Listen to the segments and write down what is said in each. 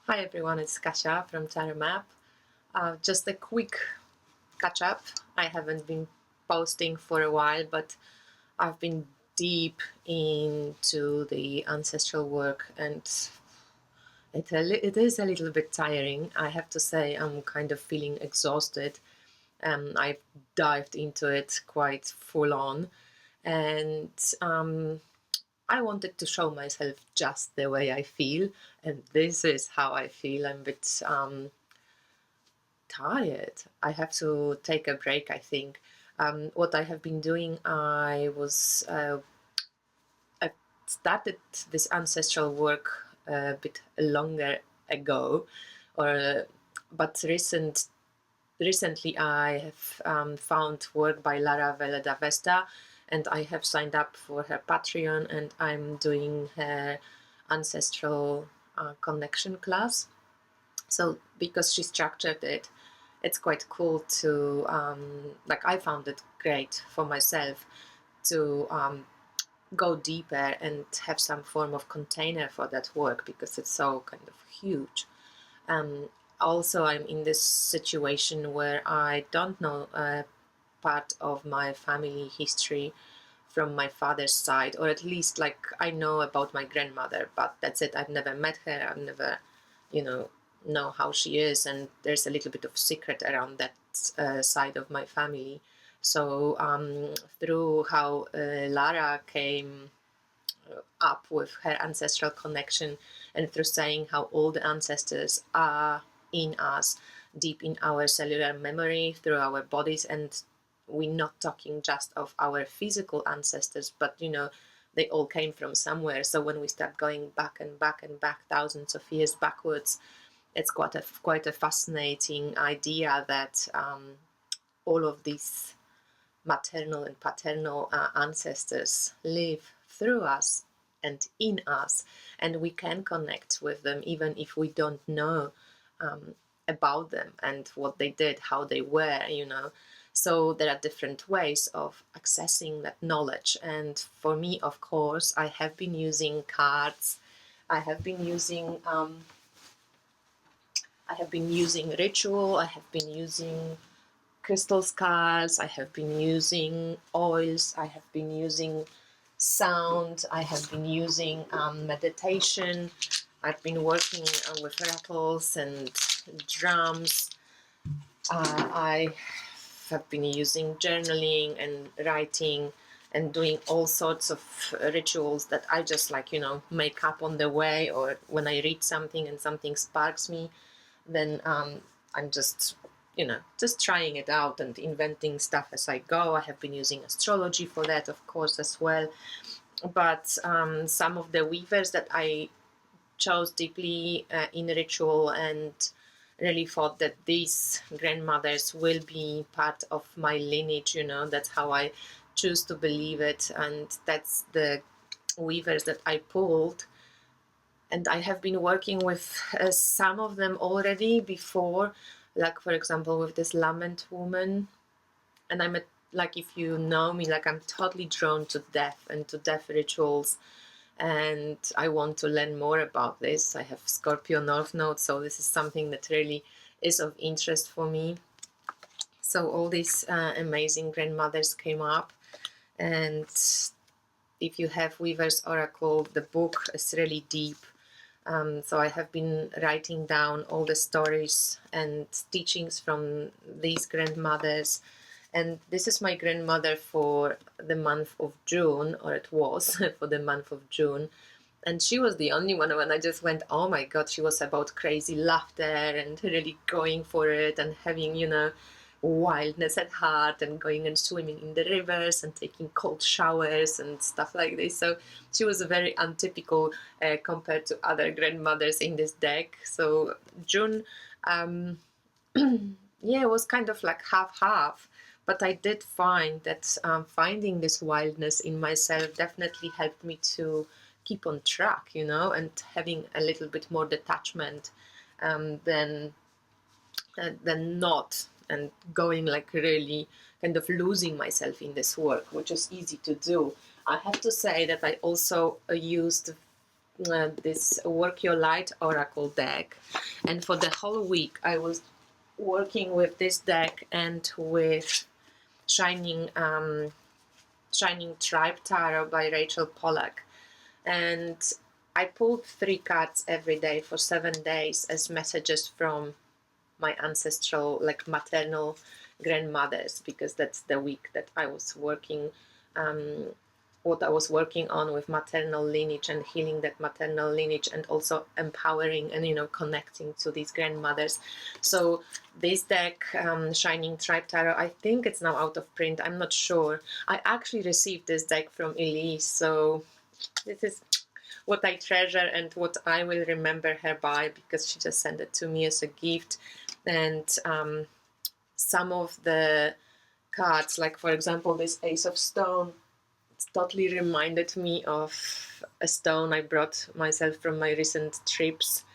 Hi everyone, it's Kasia from Tarot Map. Just a quick catch up. I haven't been posting for a while, but I've been deep into the ancestral work, and it is a little bit tiring. I have to say, I'm kind of feeling exhausted. I've dived into it quite full on, and I wanted to show myself just the way I feel, and this is how I feel. I'm a bit tired. I have to take a break, I think. What I have been doing, I started this ancestral work a bit longer ago, or but recently I have found work by Lara Veleda Vesta, and I have signed up for her Patreon, and I'm doing her Ancestral Connection class. So because she structured it, it's quite cool to I found it great for myself to go deeper and have some form of container for that work because it's so kind of huge. Also, I'm in this situation where I don't know part of my family history from my father's side, or at least like I know about my grandmother, but that's it. I've never met her. I've never, you know how she is, and there's a little bit of secret around that side of my family. So through how Lara came up with her ancestral connection, and through saying how all the ancestors are in us, deep in our cellular memory, through our bodies, and we're not talking just of our physical ancestors, but they all came from somewhere. So when we start going back and back and back, thousands of years backwards, it's quite a fascinating idea that all of these maternal and paternal ancestors live through us and in us, and we can connect with them even if we don't know about them and what they did, how they were. So there are different ways of accessing that knowledge, and for me, of course, I have been using cards. I have been using ritual. I have been using crystal skulls. I have been using oils. I have been using sound. I have been using meditation. I've been working with rattles and drums. I have been using journaling and writing and doing all sorts of rituals that I just make up on the way, or when I read something and something sparks me, then I'm just trying it out and inventing stuff as I go. I have been using astrology for that, of course, as well. But some of the weavers that I chose deeply in ritual and really thought that these grandmothers will be part of my lineage, that's how I choose to believe it. And that's the weavers that I pulled. And I have been working with some of them already before, like for example with this lament woman. And if you know me, I'm totally drawn to death and to death rituals, and I want to learn more about this. I have Scorpio North Node, so this is something that really is of interest for me. So all these amazing grandmothers came up, and if you have Weaver's Oracle, the book is really deep. So I have been writing down all the stories and teachings from these grandmothers. And this is my grandmother for the month of June, or it was for the month of June. And she was the only one when I just went, oh my God, she was about crazy laughter and really going for it and having, wildness at heart and going and swimming in the rivers and taking cold showers and stuff like this. So she was very untypical compared to other grandmothers in this deck. So June, yeah, was kind of like half-half. But I did find that finding this wildness in myself definitely helped me to keep on track, and having a little bit more detachment than not, and going really kind of losing myself in this work, which is easy to do. I have to say that I also used this Work Your Light Oracle deck, and for the whole week I was working with this deck and with Shining Tribe Tarot by Rachel Pollack, and I pulled 3 cards every day for 7 days as messages from my ancestral, like maternal grandmothers, because that's the week that I was working, what I was working on with maternal lineage and healing that maternal lineage, and also empowering and, you know, connecting to these grandmothers. So this deck, Shining Tribe Tarot, I think it's now out of print, I'm not sure. I actually received this deck from Elise, so this is what I treasure and what I will remember her by, because she just sent it to me as a gift. And some of the cards, like for example this Ace of Stone, it's totally reminded me of a stone I brought myself from my recent trips.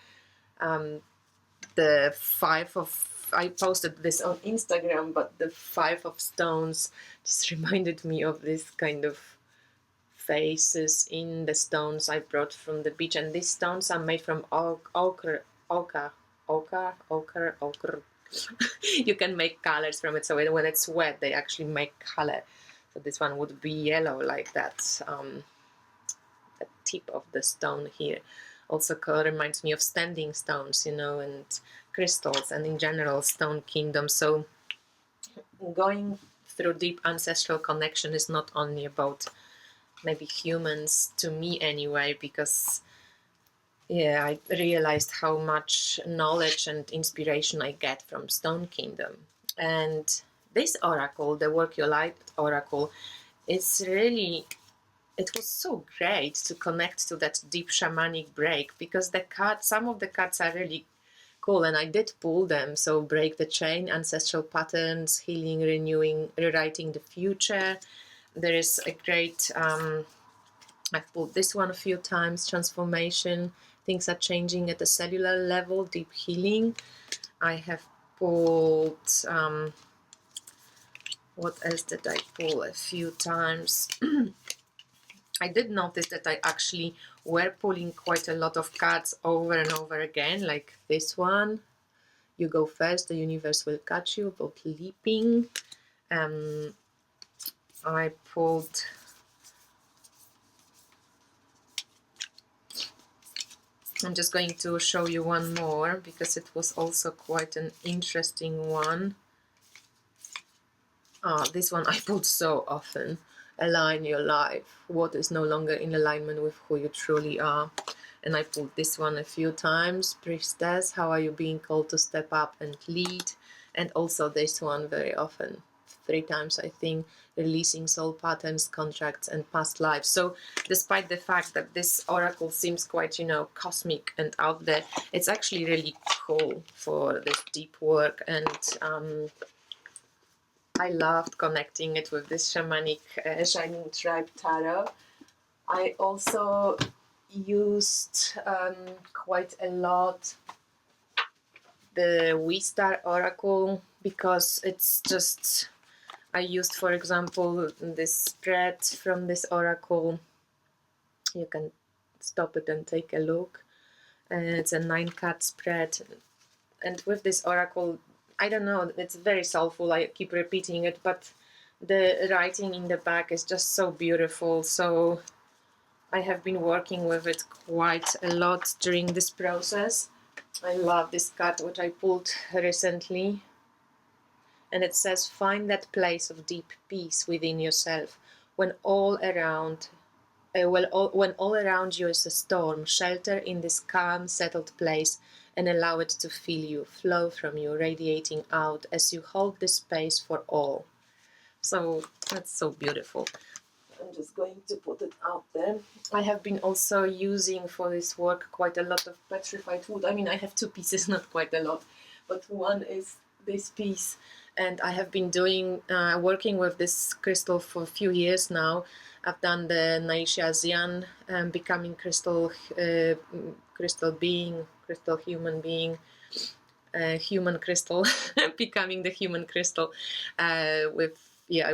The 5 of, I posted this on Instagram, but the 5 of Stones just reminded me of this kind of faces in the stones I brought from the beach. And these stones are made from ochre. You can make colors from it, so when it's wet they actually make color. So this one would be yellow, like that. The tip of the stone here also reminds me of standing stones, you know, and crystals, and in general stone kingdom. So going through deep ancestral connection is not only about maybe humans, to me anyway, because yeah, I realized how much knowledge and inspiration I get from Stone Kingdom. And this oracle, the Work Your Light Oracle, it's really, it was so great to connect to that deep shamanic break, because the cards, some of the cards are really cool, and I did pull them. So Break the Chain, Ancestral Patterns, Healing, Renewing, Rewriting the Future. There is a great, I've pulled this one a few times, Transformation, Things Are Changing at a Cellular Level, Deep Healing. I have pulled, what else did I pull a few times? I did notice that I actually were pulling quite a lot of cards over and over again, like this one. You go first, the universe will catch you, about leaping. I pulled I'm just going to show you one more, because it was also quite an interesting one. This one I pulled so often. Align your life. What is no longer in alignment with who you truly are? And I pulled this one a few times. Priestess, how are you being called to step up and lead? And also this one very often. 3 times, I think. Releasing soul patterns, contracts, and past lives. So despite the fact that this oracle seems quite, you know, cosmic and out there, it's actually really cool for this deep work. And I loved connecting it with this shamanic Shining Tribe Tarot. I also used quite a lot the V-Star Oracle, because it's just, I used, for example, this spread from this oracle. You can stop it and take a look. It's a 9-card spread. And with this oracle, I don't know, it's very soulful. I keep repeating it, but the writing in the back is just so beautiful. So I have been working with it quite a lot during this process. I love this card, which I pulled recently. And it says, find that place of deep peace within yourself. When all around you is a storm, shelter in this calm, settled place and allow it to fill you, flow from you, radiating out as you hold the space for all. So that's so beautiful. I'm just going to put it out there. I have been also using for this work quite a lot of petrified wood. I mean, I have 2 pieces, not quite a lot, but one is this piece. And I have been doing working with this crystal for a few years now. I've done the Naisha Zian, becoming crystal being, crystal human being, human crystal, becoming the human crystal. I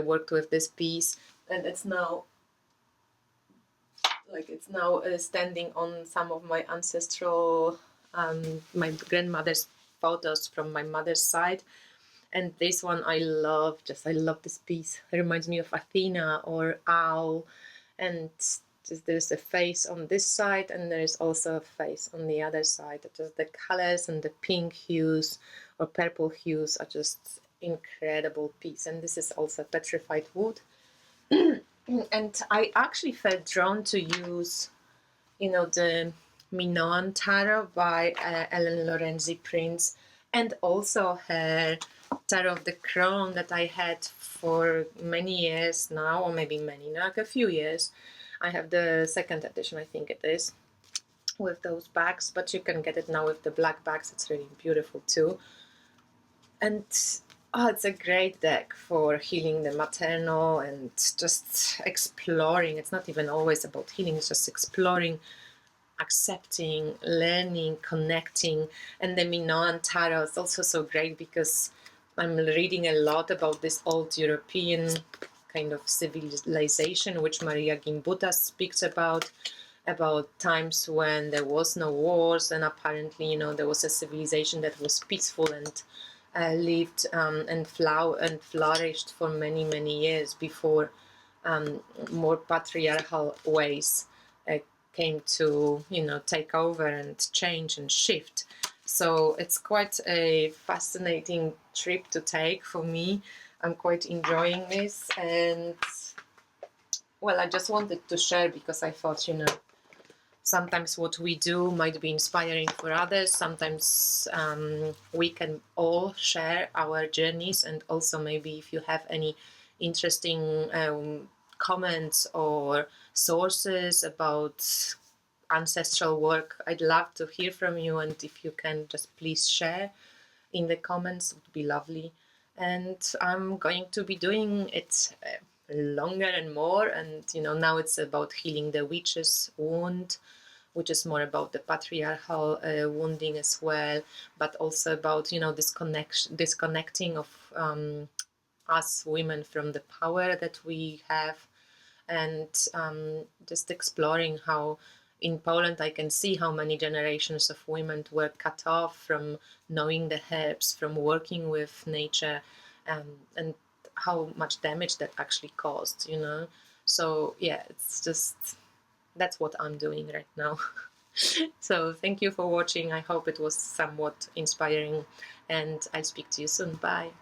worked with this piece, and it's now like it's now standing on some of my ancestral, my grandmother's photos from my mother's side. And this one I love, I love this piece. It reminds me of Athena or owl. And just there's a face on this side, and there's also a face on the other side. Just the colors and the pink hues or purple hues are just incredible piece. And this is also petrified wood. And I actually felt drawn to use, the Mignon Tarot by Ellen Lorenzi Prince, and also her Tarot of the Crown that I had for many years now, or maybe like a few years. I have the second edition, I think it is, with those bags, but you can get it now with the black bags. It's really beautiful too. And it's a great deck for healing the maternal and just exploring. It's not even always about healing, it's just exploring, accepting, learning, connecting. And the Minoan Tarot is also so great because I'm reading a lot about this old European kind of civilization, which Maria Gimbutas speaks about times when there was no wars, and apparently, there was a civilization that was peaceful and lived and flourished for many, many years before more patriarchal ways came to take over and change and shift. So it's quite a fascinating trip to take for me. I'm quite enjoying this, and well, I just wanted to share because I thought, sometimes what we do might be inspiring for others. Sometimes we can all share our journeys, and also maybe if you have any interesting comments or sources about ancestral work, I'd love to hear from you, and if you can just please share in the comments, it would be lovely. And I'm going to be doing it longer and more, and now it's about healing the witch's wound, which is more about the patriarchal wounding as well, but also about disconnecting of us women from the power that we have, and just exploring how in Poland I can see how many generations of women were cut off from knowing the herbs, from working with nature, and how much damage that actually caused, So yeah, it's just, that's what I'm doing right now. So thank you for watching. I hope it was somewhat inspiring, and I'll speak to you soon. Bye.